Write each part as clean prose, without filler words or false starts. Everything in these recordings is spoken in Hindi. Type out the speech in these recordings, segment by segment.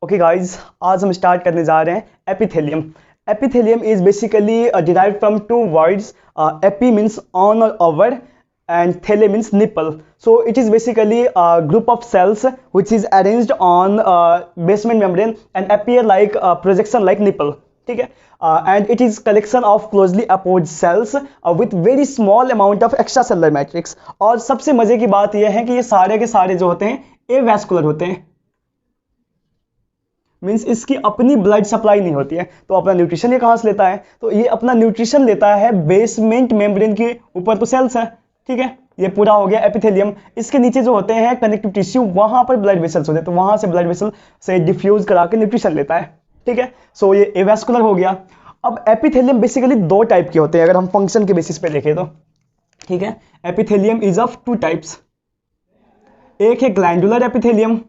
ओके गाइस, आज हम स्टार्ट करने जा रहे हैं epithelium. Epithelium is basically derived from two words. Epi means on or over and thele means nipple. So it is basically a group of cells which is arranged on basement membrane and appear like projection like nipple. ठीक है, and it is collection of closely opposed cells with very small amount of extracellular matrix. और सबसे मजे की बात यह है कि ये सारे के सारे जो होते हैं एवास्कुलर होते हैं, मीन्स इसकी अपनी ब्लड सप्लाई नहीं होती है। तो अपना न्यूट्रिशन ये कहाँ से लेता है? तो ये अपना न्यूट्रिशन लेता है बेसमेंट मेम्ब्रेन के ऊपर, तो सेल्स है। ठीक है, ये पूरा हो गया एपिथेलियम। इसके नीचे जो होते हैं कनेक्टिव टिश्यू, वहां पर ब्लड वेसल्स होते हैं, तो वहां से ब्लड वेसल से डिफ्यूज करा के न्यूट्रिशन लेता है। ठीक है, सो ये एवास्कुलर हो गया। अब एपिथेलियम बेसिकली दो टाइप के होते हैं अगर हम फंक्शन के बेसिस पे देखें तो। ठीक है, epithelium is of two types. एक है ग्लैंडुलर एपिथेलियम,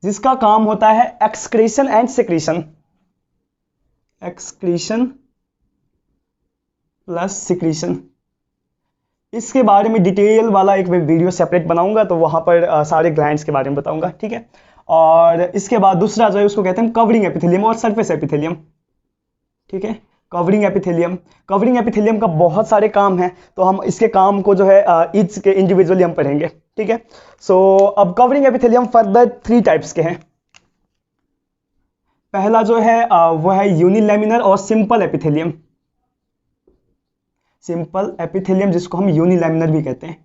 जिसका काम होता है excretion and secretion, excretion plus secretion. इसके बारे में डिटेल वाला एक वीडियो सेपरेट बनाऊंगा, तो वहां पर सारे ग्लैंड्स के बारे में बताऊंगा। ठीक है, और इसके बाद दूसरा जो है उसको कहते हैं कवरिंग एपिथेलियम और सरफेस एपिथेलियम। ठीक है, कवरिंग एपिथेलियम, कवरिंग एपिथेलियम का बहुत सारे काम हैं, तो हम इसके काम को जो है ईच के इंडिविजुअली हम पढ़ेंगे। ठीक है, सो अब covering epithelium further three types के हैं। पहला जो है वो है यूनिलैमिनर और सिंपल एपिथेलियम। सिंपल एपिथेलियम जिसको हम यूनिलैमिनर भी कहते हैं।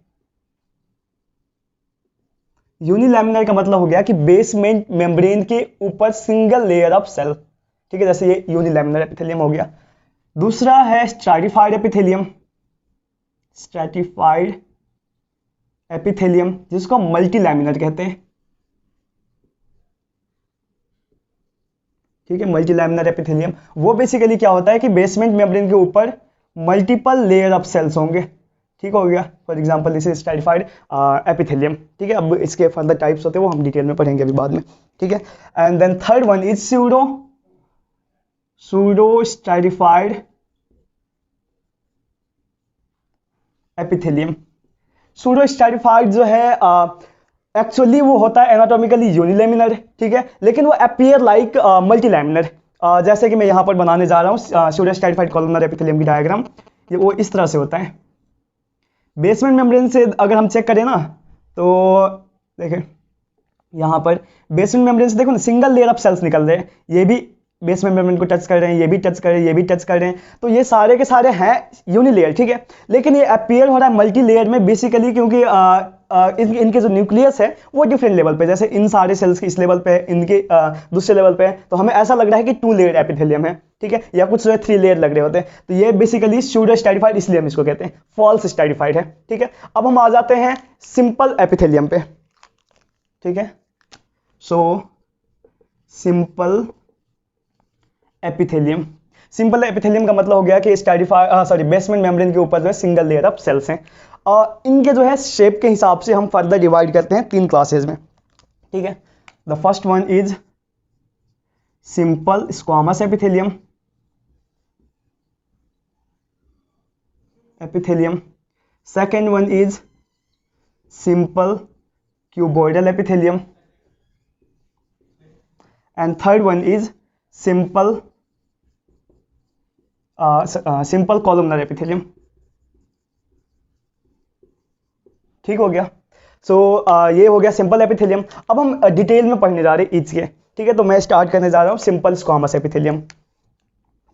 यूनिलैमिनर का मतलब हो गया कि बेसमेंट मेम्ब्रेन के ऊपर सिंगल लेयर ऑफ सेल। ठीक है, जैसे ये यूनिलैमिनर एपिथेलियम हो गया। दूसरा है स्ट्रैटिफाइड एपिथेलियम, स्ट्रैटिफाइड एपिथेलियम जिसको मल्टीलैमिनर कहते हैं। ठीक है, मल्टीलैमिनर एपिथेलियम वो बेसिकली क्या होता है कि बेसमेंट मेम्ब्रेन के ऊपर मल्टीपल लेयर ऑफ सेल्स होंगे। ठीक हो गया, for example this is stratified epithelium. ठीक है, अब इसके फर्दर टाइप्स होते हैं वो हम डिटेल में पढ़ेंगे अभी बाद में। ठीक है, and then third one is pseudo stratified epithelium. Pseudo stratified जो है एक्चुअली वो होता है एनाटॉमिकली यूनिलैमिनर। ठीक है, लेकिन वो अपीयर लाइक मल्टीलैमिनर। जैसे कि मैं यहां पर बनाने जा रहा हूं सूडो स्ट्रैटिफाइड कॉलमनर एपिथेलियम की डायग्राम। ये वो इस तरह से होता है। बेसमेंट मेम्ब्रेन से अगर हम चेक करें ना, तो देखें यहां पर बेसमेंट मेम्ब्रेन से देखो ना सिंगल लेयर ऑफ सेल्स निकल रहे हैं। ये भी बेसमेंट मेम्ब्रेन को टच कर रहे हैं, ये भी टच कर रहे हैं, ये भी टच कर रहे हैं, तो ये सारे के सारे हैं यूनिलेयर। ठीक है, लेकिन ये अपीयर हो रहा है मल्टी लेयर में बेसिकली क्योंकि इनके जो न्यूक्लियस है वो डिफरेंट लेवल पे, जैसे इन सारे सेल्स की इस लेवल पे है, इनके दूसरे लेवल पे है, तो हमें ऐसा लग रहा है कि टू लेयर एपिथेलियम है। ठीक है, या कुछ जो है थ्री लेयर लग रहे होते हैं, तो ये बेसिकली सूडो स्ट्रैटिफाइड इसलिए हम इसको कहते हैं, फॉल्स स्ट्रैटिफाइड है। ठीक है, अब हम आ जाते हैं सिंपल एपिथेलियम पे। ठीक है, so simple epithelium, simple epithelium का मतलब हो गया कि बेसमेंट मेम्ब्रेन के ऊपर जो है सिंगल लेयर ऑफ सेल्स हैं। इनके जो है शेप के हिसाब से हम फर्दर डिवाइड करते हैं तीन क्लासेस में। ठीक है, the first one is simple squamous epithelium, second one is simple cuboidal epithelium, and third one is simple columnar epithelium. ठीक हो गया, सो ये हो गया सिंपल एपिथेलियम। अब हम डिटेल में पढ़ने जा रहे हैं ईच के। ठीक है, तो मैं स्टार्ट करने जा रहा हूं सिंपल स्क्वामस एपिथेलियम।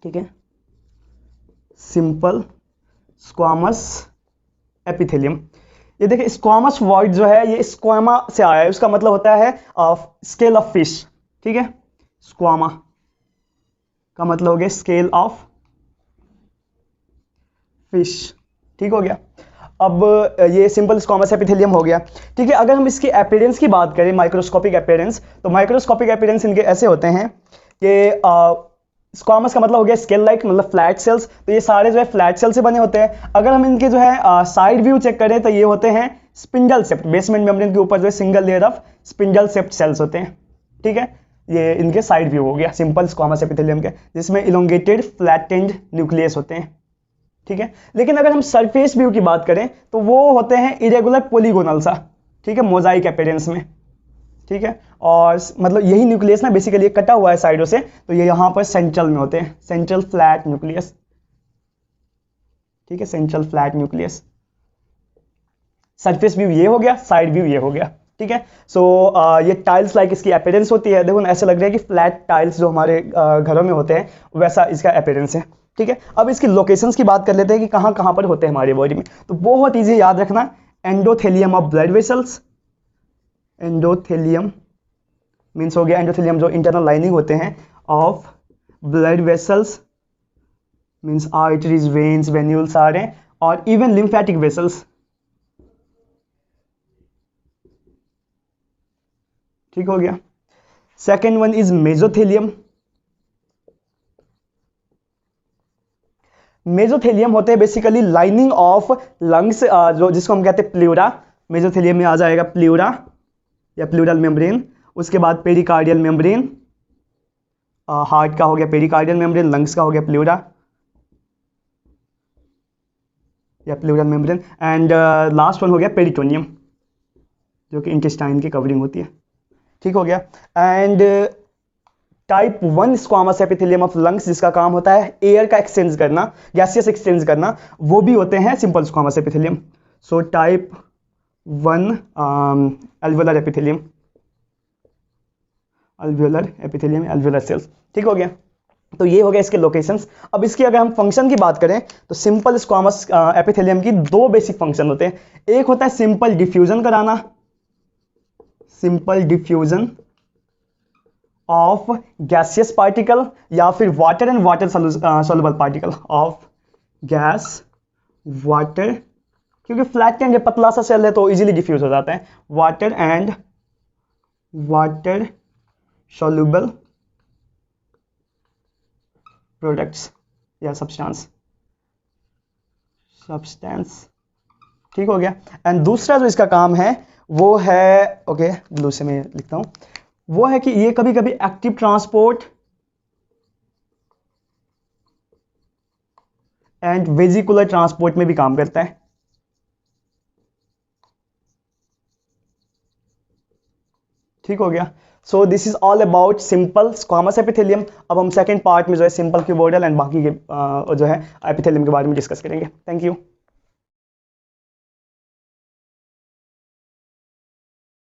ठीक है, सिंपल स्क्वामस एपिथेलियम। ये देखिए स्क्वामस वर्ड जो है ये स्क्वामा से आया है, उसका मतलब होता है स्केल ऑफ फिश। ठीक है, स्क्वामा का मतलब हो गया स्केल ऑफ फिश। ठीक हो गया, अब ये सिंपल स्क्वामस एपिथेलियम हो गया। ठीक है, अगर हम इसकी अपीयरेंस की बात करें, माइक्रोस्कोपिक अपीयरेंस, तो माइक्रोस्कोपिक अपीयरेंस इनके ऐसे होते हैं कि स्क्वामस का मतलब हो गया स्केल लाइक, मतलब फ्लैट सेल्स, तो ये सारे जो है फ्लैट सेल से बने होते हैं। अगर हम इनके जो है साइड व्यू चेक करें तो ये होते हैं स्पिंडल सेप्ट, बेसमेंट मेम्ब्रेन के ऊपर जो है single layer of spindle shaped cells होते हैं। ठीक है, ये इनके साइड व्यू हो गया सिंपल स्क्वामस एपिथेलियम के, जिसमें इलोंगेटेड फ्लैटेंड न्यूक्लियस होते हैं। ठीक है, लेकिन अगर हम सरफेस व्यू की बात करें तो वो होते हैं इरेगुलर पॉलीगोनल सा। ठीक है, मोजाइक अपीयरेंस में। ठीक है। और मतलब यही न्यूक्लियस ना बेसिकली कटा हुआ है साइडों से, तो ये यहाँ पर सेंट्रल में होते हैं, सेंट्रल फ्लैट न्यूक्लियस, ठीक है, central flat nucleus. Surface view ये हो गया, साइड व्यू ये हो गया, ठीक है। सो ये टाइल्स लाइक इसकी अपीयरेंस होती है, देखो ना ऐसा लग रहा है कि फ्लैट टाइल्स जो हमारे घरों में होते हैं वैसा इसका अपीयरेंस है, ठीक है। अब इसकी लोकेशंस की बात कर लेते हैं कि कहाँ कहाँ पर होते हैं हमारी बॉडी में। तो बहुत ईजी याद रखना, endothelium of blood vessels, endothelium means हो गया एंडोथेलियम जो इंटरनल लाइनिंग होते हैं of blood vessels, means arteries, veins, venules आ रहे हैं, और इवन लिम्फेटिक वेसल्स, ठीक हो गया। Second one is mesothelium. Mesothelium होते हैं बेसिकली लाइनिंग ऑफ लंग्स, जो जिसको हम कहते हैं प्ल्यूरा, मेजोथेलियम में आ जाएगा प्ल्यूरा या प्लूरल मेम्ब्रेन। उसके बाद पेरिकार्डियल मेम्ब्रेन, हार्ट का हो गया पेरिकार्डियल मेम्ब्रेन, लंग्स का हो गया प्ल्यूरा या pleural membrane, and last one हो गया पेरिटोनियम जो कि इंटेस्टाइन की कवरिंग होती है, ठीक हो गया। And type 1 squamous epithelium of lungs जिसका काम होता है एयर का एक्सचेंज करना, गैसियस एक्सचेंज करना, वो भी होते हैं simple squamous epithelium. So type 1 alveolar epithelium, alveolar epithelium, alveolar cells, ठीक हो गया। तो ये हो गया इसके लोकेशंस। अब इसकी अगर हम फंक्शन की बात करें तो सिंपल स्क्वामस एपिथेलियम की दो बेसिक फंक्शन होते हैं, एक होता है सिंपल डिफ्यूजन कराना, simple diffusion of gaseous particle या फिर water and water soluble particle of gas water, क्योंकि फ्लैट एंड पतला सा सेल है तो इजीली डिफ्यूज हो जाता है, water and water soluble products या सब्सटेंस, ठीक हो गया। एंड दूसरा जो इसका काम है वो है, ओके ब्लू से मैं लिखता हूं, वो है कि ये कभी कभी active transport and vesicular transport में भी काम करता है, ठीक हो गया। So this is all about simple squamous epithelium. अब हम सेकंड पार्ट में जो है सिंपल क्यूबोइडल एंड बाकी के जो है एपिथेलियम के बारे में डिस्कस करेंगे। Thank you.